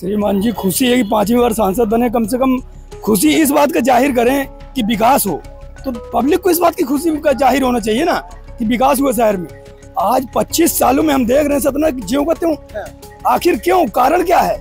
श्रीमान जी, खुशी है कि 5वीं बार सांसद बने। कम से कम खुशी इस बात का जाहिर करें कि विकास हो, तो पब्लिक को इस बात की खुशी का जाहिर होना चाहिए ना कि विकास हुआ शहर में। आज 25 सालों में हम देख रहे हैं सतना ज्यों का त्यों। आखिर क्यों, कारण क्या है?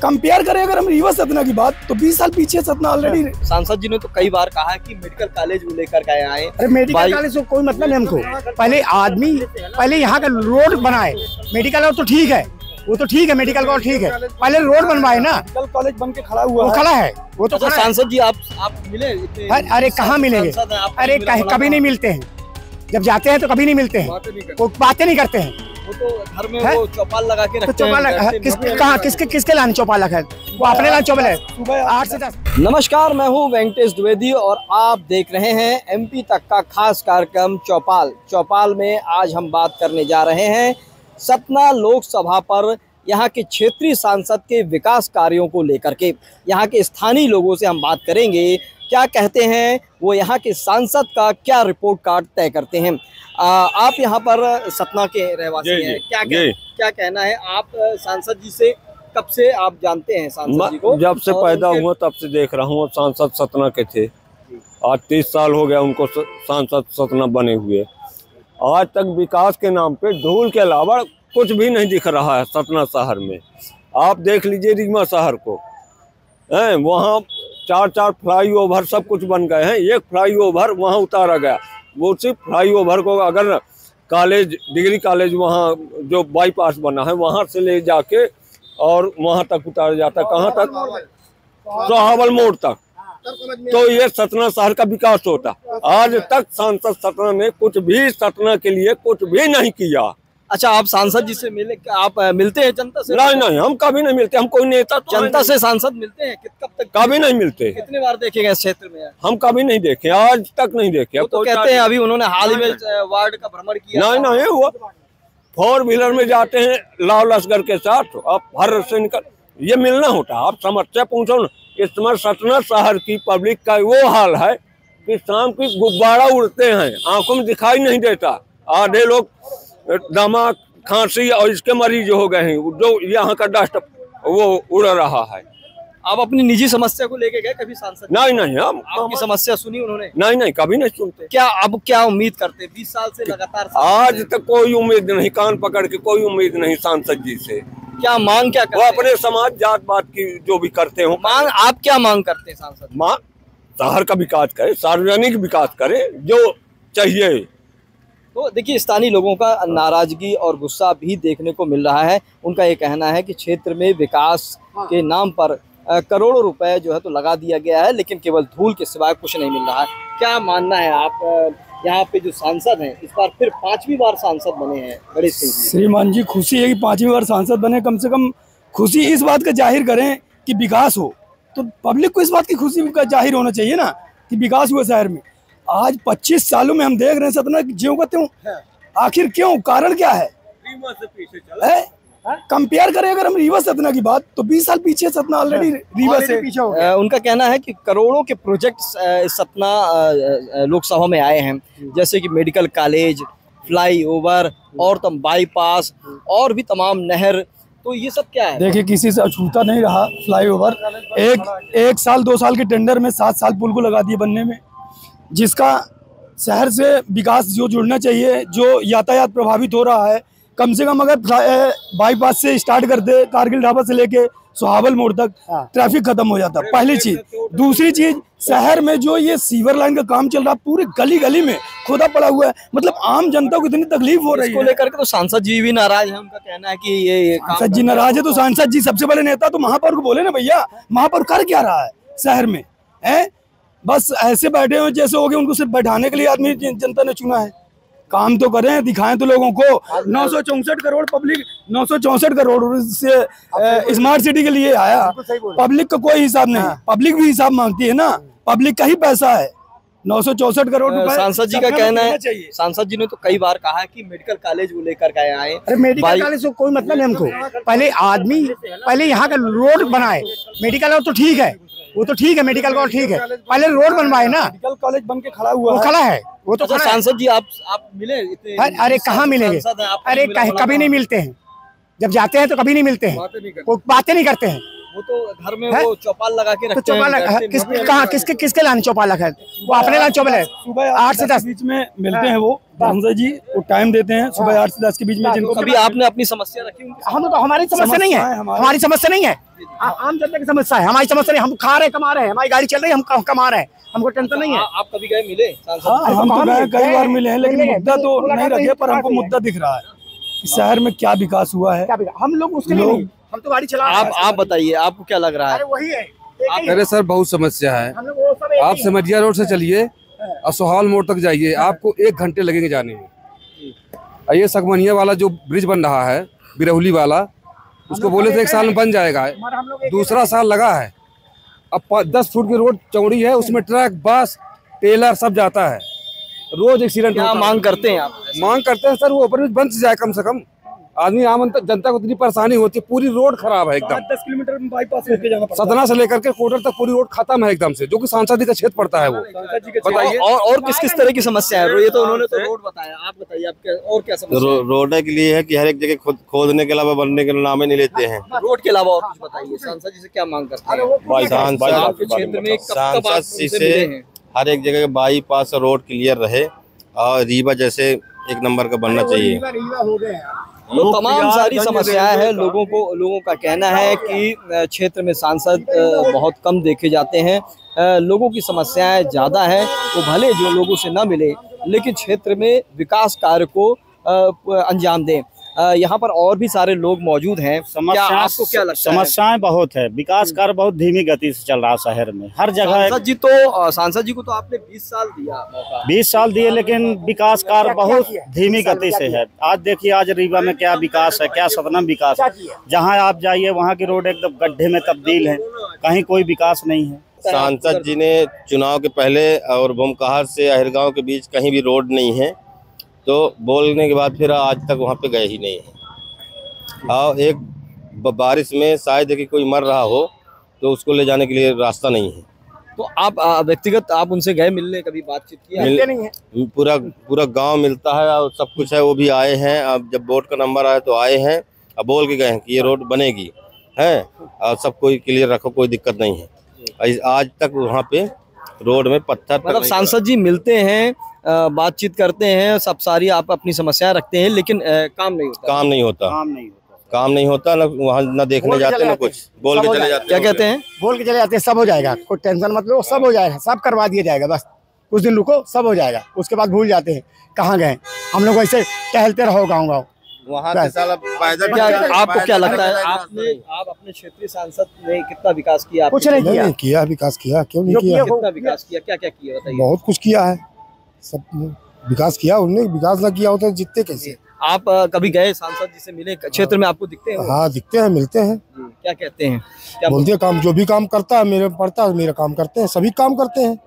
कंपेयर करें अगर हम रीवा सतना की बात, तो 20 साल पीछे सतना ऑलरेडी। सांसद जी ने तो कई बार कहा है कि मेडिकल कॉलेज वो लेकर के आए। अरे मेडिकल कॉलेज से कोई मतलब नहीं हमको। पहले यहाँ का रोड बनाए। मेडिकल तो ठीक है, वो तो ठीक है, मेडिकल कॉलेज ठीक है, पहले रोड बनवाए ना। मेडिकल कॉलेज बन के खड़ा हुआ, वो खड़ा है, वो तो सांसद जी आप मिले? अरे कहाँ मिलेंगे? अरे कभी नहीं मिलते हैं, जब जाते हैं तो कभी नहीं मिलते हैं, वो बातें नहीं करते हैं। वो तो घर में वो चौपाल लगा के रखते हैं। किसके लाने चौपाल लगा है? वो अपने लाने चौपाल है। सुबह 8 से 10। नमस्कार, मैं हूं वेंकटेश द्विवेदी और आप देख रहे हैं एमपी तक का खास कार्यक्रम चौपाल में आज हम बात करने जा रहे हैं सतना लोकसभा पर यहाँ के क्षेत्रीय सांसद के विकास कार्यों को लेकर के। यहाँ के स्थानीय लोगों से हम बात करेंगे, क्या कहते हैं वो, यहाँ के सांसद का क्या रिपोर्ट कार्ड तय करते हैं। आप यहाँ पर सतना के रहवासी हैं, क्या कहना है? आप सांसद जी से कब से आप जानते हैं सांसद जी को? जब से पैदा हुआ तब से देख रहा हूँ। सांसद सतना के थे, आज 30 साल हो गया उनको सांसद सतना बने हुए। आज तक विकास के नाम पे धूल के अलावा कुछ भी नहीं दिख रहा है सतना शहर में। आप देख लीजिए रीवा शहर को, वहाँ 4 फ्लाईओवर सब कुछ बन गए हैं। एक फ्लाईओवर वहाँ उतारा गया, वो सिर्फ फ्लाईओवर को अगर कॉलेज, डिग्री कॉलेज वहाँ जो बाईपास बना है वहाँ से ले जाके और वहाँ तक उतारा जाता है। कहाँ तक? सोहावल मोड़ तक। तो ये सतना शहर का विकास होता। आज तक सांसद सतना ने कुछ भी सतना के लिए कुछ भी नहीं किया। अच्छा, आप सांसद जी से मिले? आप मिलते हैं जनता से? नहीं, हम कभी नहीं मिलते। हम कोई नेता जनता से सांसद मिलते हैं? कब तक? कभी नहीं मिलते। कितने बार देखे गए इस क्षेत्र में? हम कभी नहीं देखे, आज तक नहीं देखे। तो कहते हैं अभी उन्होंने हाल ही में वार्ड का भ्रमण किया। नहीं, वो 4 व्हीलर में जाते हैं लाव लश्कर के साथ। आप हर से निकल, ये मिलना होता। आप समस्या पूछो ना। इस समय सतना शहर की पब्लिक का वो हाल है कि शाम की गुब्बारा उड़ते हैं, आंखों में दिखाई नहीं देता। आधे लोग दमा, खांसी और इसके मरीज हो गए हैं, जो यहाँ का डस्ट वो उड़ रहा है। आप अपनी निजी समस्या को लेके गए कभी सांसद? नहीं, हम आपकी समस्या सुनी उन्होंने? नहीं, कभी नहीं सुनते। क्या अब क्या उम्मीद करते? 20 साल से लगातार आज तक कोई उम्मीद नहीं, कान पकड़ के कोई उम्मीद नहीं सांसद जी से। क्या मांग क्या करते? वो अपने समाज जात पात की जो भी करते हो मांग। आप क्या मांग करते हैं सांसद? माँ शहर का विकास करे, सार्वजनिक विकास करे जो चाहिए। तो देखिए, स्थानीय लोगों का नाराजगी और गुस्सा भी देखने को मिल रहा है। उनका ये कहना है कि क्षेत्र में विकास के नाम पर करोड़ों रुपए जो है तो लगा दिया गया है, लेकिन केवल धूल के सिवाय कुछ नहीं मिल रहा है। क्या मानना है आप? यहाँ पे जो सांसद हैं इस बार फिर 5वीं बार सांसद बने हैं गणेश सिंह जी। श्रीमान जी, खुशी है कि 5वीं बार सांसद बने। कम से कम खुशी इस बात का जाहिर करें कि विकास हो, तो पब्लिक को इस बात की खुशी का जाहिर होना चाहिए ना कि विकास हुआ शहर में। आज 25 सालों में हम देख रहे हैं सतना ज्यों का त्यों। आखिर क्यों, कारण क्या है? कंपेयर करें अगर हम रीवा सतना की बात, तो 20 साल पीछे सतना ऑलरेडी रीवा से पीछे हो गया। उनका कहना है कि करोड़ों के प्रोजेक्ट सतना लोकसभा में आए हैं, जैसे कि मेडिकल कॉलेज, फ्लाईओवर और बाईपास और भी तमाम नहर। तो ये सब क्या है? देखिए, किसी से अछूता नहीं रहा फ्लाईओवर। एक साल 2 साल के टेंडर में 7 साल पुल को लगा दिए बनने में, जिसका शहर से विकास जो जुड़ना चाहिए, जो यातायात प्रभावित हो रहा है। कम से कम अगर बाईपास से स्टार्ट करते, कारगिल ढाबा से लेके सोहावल मोड़ तक, ट्रैफिक खत्म हो जाता। पहली चीज। दूसरी चीज, शहर में जो ये सीवर लाइन का काम चल रहा है, पूरे गली गली में खोदा पड़ा हुआ है। मतलब आम जनता को इतनी तकलीफ हो रही है। इसको लेकर के तो सांसद जी भी नाराज है। उनका कहना है कि ये सांसद जी नाराज है, तो सांसद जी सबसे बड़े नेता तो महापौर को बोले ना, भैया महापौर कर क्या रहा है शहर में? बस ऐसे बैठे हुए जैसे हो गए, उनको सिर्फ बैठाने के लिए आदमी जनता ने चुना है। काम तो करें, दिखाएं तो लोगों को। 964 करोड़ पब्लिक, 964 करोड़ से स्मार्ट सिटी के लिए आया। पब्लिक का कोई हिसाब नहीं, पब्लिक भी हिसाब मांगती है ना, पब्लिक का ही पैसा है। 964 करोड़ रुपए। सांसद जी का कहना है, सांसद जी ने तो कई बार कहा है कि मेडिकल कॉलेज वो लेकर के आए। अरे मेडिकल कॉलेज से कोई मतलब नहीं हमको। पहले यहाँ का रोड बनाए। मेडिकल तो ठीक है, वो तो ठीक है, मेडिकल कॉलेज ठीक है, पहले रोड बनवाए ना। मेडिकल कॉलेज बन के खड़ा हुआ, वो खड़ा है, वो तो सांसद जी आप मिले? अरे कहाँ मिलेंगे? अरे कभी नहीं मिलते हैं, जब जाते हैं तो कभी नहीं मिलते हैं, वो बातें नहीं करते हैं। वो तो घर में वो चौपाल लगा के तो रखते चौपाल हैं। कहाँ किसके लाने चौपाल लगा है? वो अपने लाने चौपाल है। सुबह 8 से 10 बीच में मिलते हैं वो सांसद जी, वो टाइम देते हैं सुबह 8 से 10 के बीच में। जिनको कभी आपने अपनी समस्या रखी उनके हम तो हमारी समस्या नहीं है, हमारी समस्या नहीं है, आम जनता की समस्या है। हमारी समस्या नहीं, हम खा रहे कमा रहे हैं, हमारी गाड़ी चल रही है, हम कमा रहे हैं, हमको टेंशन नहीं है। आप कभी गए मिले सांसद? हाँ, हम तो गए, कई बार मिले हैं, लेकिन मुद्दा तो नहीं रखे, पर हमको मुद्दा दिख रहा है कि शहर में क्या विकास हुआ है। हम लोग उसके लिए नहीं, हम तो गाड़ी चला रहे हैं। आप बताइए, आपको क्या लग रहा है? अरे वही है, अरे सर बहुत समस्या है। हम लोग वो सब एक आप ही समझिया रोड से चलिए और सोहाल मोड़ तक जाइए, आपको 1 घंटे लगेंगे जाने में। और ये सगमनिया वाला जो ब्रिज बन रहा है, बिरहुली वाला, उसको बोले थे 1 साल में बन जाएगा, दूसरा साल लगा है। अब 10 फुट की रोड चौड़ी है, उसमें ट्रक, बस, टेलर सब जाता है, रोज एक्सीडेंट। क्या मांग करते हैं आप? मांग करते हैं सर वो ओवर ब्रिज बन जाए कम से कम। आदमी आम जनता को इतनी परेशानी होती है, पूरी रोड खराब है एकदम। 10 किलोमीटर में बाईपास होके जाना पड़ता है। सतना से लेकर के कोटर तक पूरी रोड खत्म है एकदम से, जो कि सांसद जी का क्षेत्र पड़ता है वो। बताइए और किस किस तरह की समस्या है? ये तो उन्होंने तो रोड बताया, आप बताइए आप और क्या समस्या है? रोड के लिए है कि हर एक जगह खोदने के अलावा बनने के नाम ही नहीं लेते हैं। रोड के अलावा और कुछ बताइए, सांसद जी से क्या मांग करते हैं? आपके क्षेत्र में कब आप सांसद जी उनसे से मिले हैं? हर एक जगह बाईपास रोड क्लियर रहे और रीवा जैसे 1 नंबर का बनना चाहिए। तो तमाम सारी समस्याएं हैं। लोगों का कहना है कि क्षेत्र में सांसद बहुत कम देखे जाते हैं। लोगों की समस्याएं ज़्यादा हैं, वो भले जो लोगों से न मिले लेकिन क्षेत्र में विकास कार्य को अंजाम दें। यहाँ पर और भी सारे लोग मौजूद हैं। आपको क्या लगता है? समस्याएं बहुत है, विकास कार्य बहुत धीमी गति से चल रहा है शहर में, हर जगह। सांसद जी को तो आपने 20 साल दिया मौका। 20 साल दिए, लेकिन विकास कार्य बहुत धीमी गति से है। आज देखिए, आज रीवा में क्या विकास है, क्या सतना में विकास है। जहाँ आप जाइए वहाँ की रोड एकदम गड्ढे में तब्दील है, कहीं कोई विकास नहीं है। सांसद जी ने चुनाव के पहले और भूमकहार से अहिरगांव के बीच कहीं भी रोड नहीं है, तो बोलने के बाद फिर आज तक वहाँ पे गए ही नहीं है। और एक बारिश में शायद कि कोई मर रहा हो तो उसको ले जाने के लिए रास्ता नहीं है। तो आप व्यक्तिगत आप उनसे गए मिलने, कभी बातचीत की? पूरा गांव मिलता है और सब कुछ है, वो भी आए हैं। अब जब वोट का नंबर आया तो आए हैं और बोल के गए हैं कि ये रोड बनेगी है और सब कोई क्लियर रखो, कोई दिक्कत नहीं है। आज तक वहाँ पे रोड में पत्थर, मतलब सांसद जी मिलते हैं, बातचीत करते हैं, सब सारी आप अपनी समस्याएं रखते हैं, लेकिन काम नहीं होता ना, वहाँ ना देखने जाते ना कुछ, बोल के चले जाते। क्या कहते हैं? बोल के चले जाते हैं, सब हो जाएगा, कोई टेंशन मत लो, सब हो जाएगा, सब करवा दिया जाएगा, बस कुछ दिन रुको, सब हो जाएगा। उसके बाद भूल जाते हैं कहाँ गए। हम लोग ऐसे टहलते रहो गाँव। वहाँ से साला पैदल। आपको क्या लगता है, आप अपने क्षेत्रीय सांसद ने कितना विकास किया? कुछ नहीं किया, विकास किया, क्यों नहीं किया? कितना विकास किया, क्या क्या किया बताइए? बहुत कुछ किया है, सब विकास किया उन्होंने। विकास ना किया होता जीतते कैसे? आप कभी गए सांसद जी से मिले? क्षेत्र में आपको दिखते हैं? हाँ दिखते हैं, मिलते हैं। क्या कहते हैं? क्या बोलते हैं काम, जो भी काम करता है मेरे पड़ता है, मेरा काम करते हैं, सभी काम करते हैं।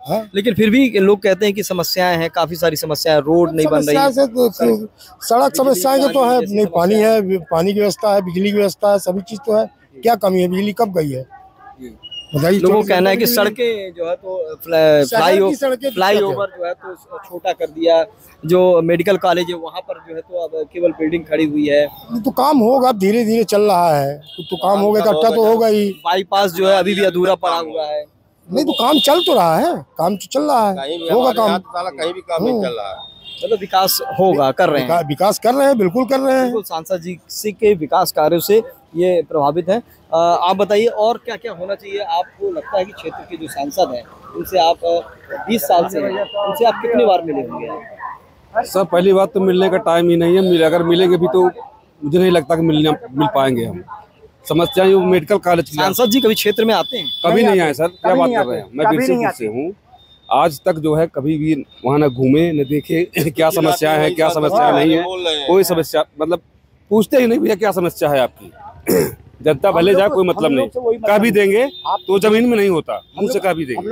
हाँ? लेकिन फिर भी लोग कहते हैं कि समस्याएं हैं, काफी सारी समस्याएं, रोड नहीं बन रही। सड़क समस्याएं के तो है नहीं, पानी है, पानी की व्यवस्था है, बिजली की व्यवस्था है, सभी चीज तो है। क्या कमी है? बिजली कब गई है बताइए? लोगों का कहना है कि सड़कें जो है तो फ्लाईओवर जो है तो छोटा कर दिया, जो मेडिकल कॉलेज है वहाँ पर जो है तो अब केवल बिल्डिंग खड़ी हुई है। तो काम होगा, धीरे धीरे चल रहा है, तो काम होगा, इकट्ठा तो होगा ही। बाईपास जो है अभी भी अधूरा पड़ा हुआ है। नहीं तो काम चल तो रहा है, काम तो चल रहा है, होगा काम। कहीं भी काम नहीं चल रहा है, मतलब विकास होगा, कर रहे हैं, विकास कर रहे हैं, बिल्कुल कर रहे हैं। सांसद जी के विकास कार्यों से ये प्रभावित है। आप बताइए और क्या क्या होना चाहिए? आपको लगता है कि क्षेत्र के जो सांसद हैं उनसे आप 20 साल से हैं, उनसे आप कितनी बार मिले होंगे? सर पहली बात तो मिलने का टाइम ही नहीं है, अगर मिलेंगे भी तो मुझे नहीं लगता कि मिल पाएंगे हम। समस्या ये मेडिकल कॉलेज की। सांसद जी कभी क्षेत्र में आते हैं? कभी नहीं आए सर, क्या बात कर रहे हैं? मैं बीरपुर से हूँ, आज तक जो है कभी भी वहाँ न घूमे न देखे क्या समस्या है, क्या समस्या नहीं है। कोई समस्या मतलब पूछते ही नहीं भैया क्या समस्या है आपकी। जनता भले जाए, कोई मतलब नहीं, कह भी देंगे तो जमीन में नहीं होता, हमसे कह भी देंगे।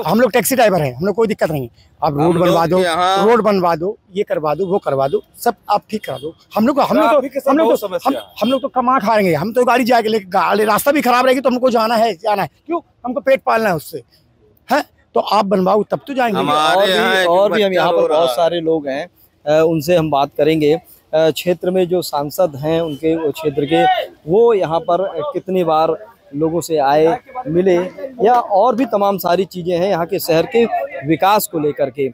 हम लोग टैक्सी ड्राइवर हैं, हम लोग कोई दिक्कत नहीं। आप रोड बनवा दो, ये करवा दो, वो करवा दो, सब आप ठीक करा दो। हम लोग तो कमा खाएंगे, हम तो गाड़ी जाके लेके, रास्ता भी खराब रहेगी तो हमको जाना है। क्यों? हमको पेट पालना है उससे, है तो आप बनवाओ तब तो जाएंगे। और भी हम यहाँ पर बहुत सारे लोग हैं, उनसे हम बात करेंगे। क्षेत्र में जो सांसद हैं उनके वो क्षेत्र के, वो यहाँ पर कितनी बार लोगों से आए, मिले, या और भी तमाम सारी चीज़ें हैं यहाँ के शहर के विकास को लेकर के।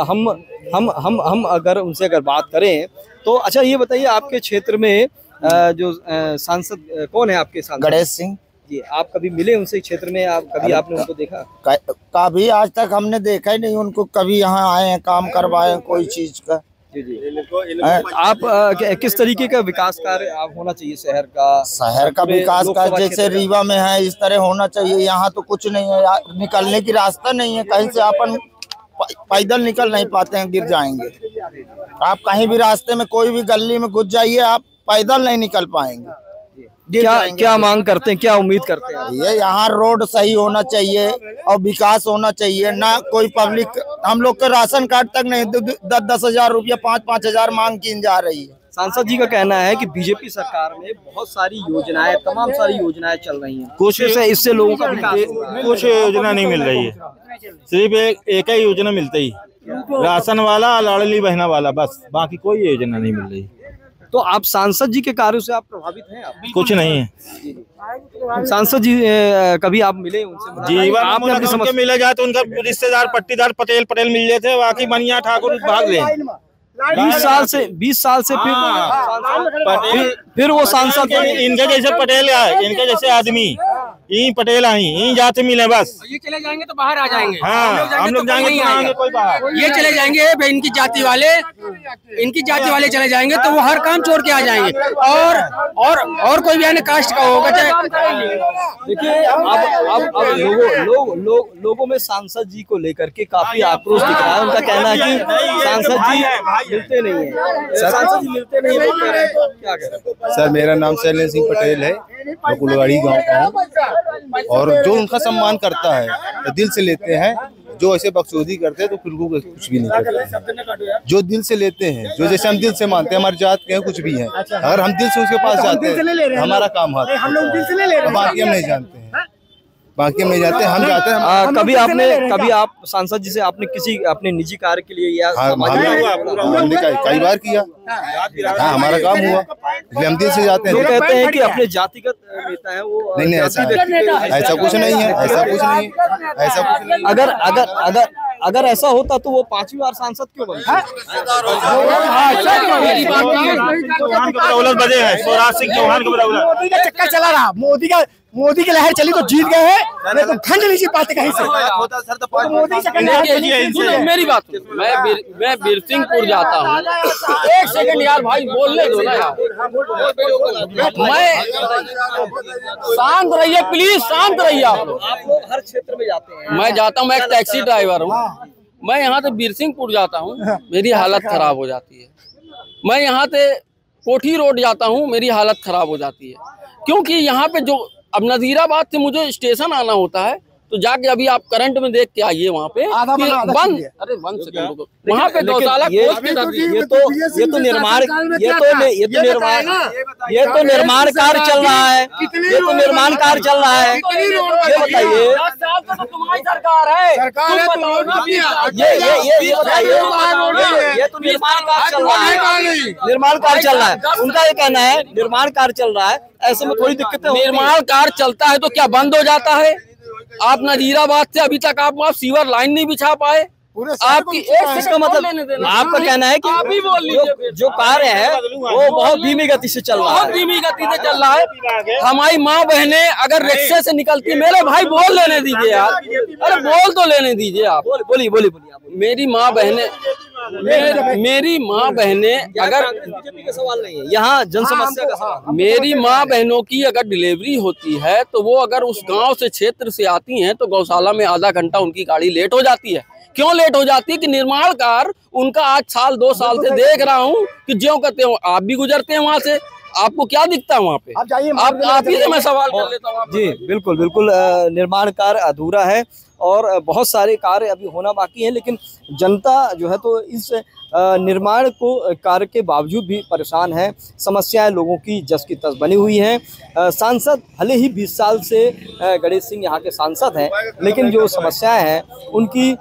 हम अगर उनसे बात करें तो अच्छा ये बताइए, आपके क्षेत्र में जो सांसद कौन है आपके सांसद? गणेश सिंह जी। आप कभी मिले उनसे क्षेत्र में? आप कभी आपने उनको देखा? कभी आज तक हमने देखा ही नहीं उनको, कभी यहाँ आए हैं काम करवाए कोई चीज का। जी जी। आप किस तरीके का विकास कार्य आप होना चाहिए शहर का विकास कार्य जैसे रीवा में है इस तरह होना चाहिए। यहाँ तो कुछ नहीं है, निकलने की रास्ता नहीं है, कहीं से अपन पैदल निकल नहीं पाते हैं, गिर जाएंगे। आप कहीं भी रास्ते में कोई भी गली में घुस जाइए, आप पैदल नहीं निकल पाएंगे। क्या मांग करते हैं, क्या उम्मीद करते हैं? ये यहाँ रोड सही होना चाहिए और विकास होना चाहिए, ना कोई पब्लिक। हम लोग के राशन कार्ड तक नहीं, 10-10 हजार रुपया, 5-5 हजार मांग की जा रही है। सांसद जी का कहना है कि बीजेपी सरकार में बहुत सारी योजनाएं, तमाम सारी योजनाएं चल रही हैं, कुछ इससे लोगों का विकास होगा। कुछ योजना नहीं मिल रही है, सिर्फ एक ही योजना मिलती है, राशन वाला, लाडली बहना वाला, बस, बाकी कोई योजना नहीं मिल रही। तो आप सांसद जी के कार्यों से आप प्रभावित हैं? आप कुछ नहीं है। सांसद जी कभी आप मिले उनसे? जीवन आपने अपनी समझ मिला जाए तो उनका रिश्तेदार पट्टीदार पटेल मिल गए थे, बाकी बनिया ठाकुर भाग गए। 20 साल से फिर वो सांसद इनके जैसे पटेल है, इनके जैसे आदमी यही पटेल आई जाते मिले, बस ये चले जाएंगे तो बाहर आ जाएंगे। हाँ, हम लोग जाएंगे कोई बाहर। ये चले जाएंगे इनकी जाति वाले चले जाएंगे तो वो हर काम छोड़ के आ जाएंगे, और कोई भी अन्य कास्ट का होगा चाहे। देखिए अब लोगों में सांसद जी को लेकर के काफी आक्रोश दिख रहा है। उनका कहना है कि सांसद जी मिलते नहीं है, सांसद जी मिलते नहीं है, क्या करें? सर मेरा नाम शैलेंद्र सिंह पटेल है, मैं कुलवाड़ी गाँव का हूँ, और जो उनका सम्मान करता है तो दिल से लेते हैं, जो ऐसे बकचोदी करते हैं तो फिर वो कुछ भी नहीं करते। जो दिल से लेते हैं, जो जैसे हम दिल से मानते हैं, हमारी जात के हैं कुछ भी है, अगर हम दिल से उसके पास जाते हैं हमारा काम हाथ, बाकी हम नहीं जानते हैं, हम जाते हैं। कभी आप सांसद जी से आपने किसी अपने निजी कार्य के लिए या हमने कई बार किया, हाँ हमारा काम हुआ, इसलिए हम दिल से जाते हैं। लोग कहते हैं कि अपने जातिगत नेता है वो, नहीं ऐसा कुछ नहीं है, ऐसा कुछ नहीं। अगर ऐसा होता तो वो 5वीं बार सांसद क्यों बनते? मोदी का चक्कर चला रहा, मोदी की लहर चली तो जीत गए हैं, नहीं तो खंड लीजिए पाते कहीं से। मेरी बात, मैं बिरसिंहपुर जाता हूँ। एक सेकंड यार भाई, बोलने दो ना यार। मैं शांत रहिए प्लीज, शांत रहिए। आप लोग हर क्षेत्र में जाते हैं। मैं जाता हूँ, मैं एक टैक्सी ड्राइवर हूँ। मैं यहाँ से बिरसिंहपुर जाता हूँ, मेरी हालत खराब हो जाती है। मैं यहाँ से कोठी रोड जाता हूँ, मेरी हालत खराब हो जाती है, क्योंकि यहाँ पे जो अब नजीराबाद से मुझे स्टेशन आना होता है, तो जाके अभी आप करंट में देख के आइए वहाँ पे बंद, अरे 1 सेकंड, वहाँ पे गौशाला ये तो निर्माण कार्य चल रहा है, ये तो निर्माण कार्य चल रहा है। ये बताइए, सरकार है, ये तो निर्माण कार्य चल रहा है, उनका ये कहना है निर्माण कार्य चल रहा है, ऐसे में थोड़ी दिक्कतें। निर्माण कार्य चलता है तो क्या बंद हो जाता है? आप नजीराबाद से अभी तक आप सीवर लाइन नहीं बिछा पाए, आपकी इसका मतलब आपका कहना है कि जो कार्य है वो बहुत धीमी गति से चल रहा है, बहुत धीमी गति से चल रहा है। हमारी माँ बहनें अगर रिक्शे से निकलती, मेरे भाई बोल लेने दीजिए यार, अरे बोल तो लेने दीजिए आप, बोलिए। मेरी माँ बहनें अगर बीजेपी का सवाल नहीं है, यहाँ जन समस्या का सवाल। मेरी माँ बहनों की अगर डिलीवरी होती है तो वो अगर उस गांव से क्षेत्र से आती हैं तो गौशाला में आधा घंटा उनकी गाड़ी लेट हो जाती है। क्यों लेट हो जाती है? कि निर्माण कार्य उनका आज 2 साल से देख रहा हूँ कि ज्यों कहते हो, आप भी गुजरते हैं वहाँ से, आपको क्या दिखता है वहाँ पे? आप ही से मैं सवाल कर लेता हूँ। जी बिल्कुल, निर्माण कार्य अधूरा है और बहुत सारे कार्य अभी होना बाकी है, लेकिन जनता जो है तो इस निर्माण को कार्य के बावजूद भी परेशान है। समस्याएं लोगों की जस की तस बनी हुई हैं। सांसद भले ही 20 साल से गणेश सिंह यहाँ के सांसद हैं, लेकिन जो समस्याएं हैं उनकी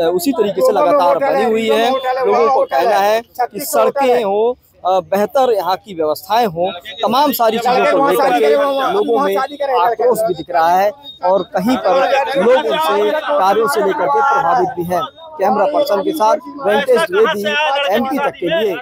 उसी तरीके से लगातार बनी हुई है। लोगों को कहना है कि सड़कें हो, बेहतर यहाँ की व्यवस्थाएं हो, तमाम सारी चीजों को लेकर के लोगों में आक्रोश भी दिख रहा है और कहीं पर लोग उनसे कार्यों से लेकर के प्रभावित भी हैं। कैमरा पर्सन के साथ वेंकटेश द्विवेदी, MP तक के लिए।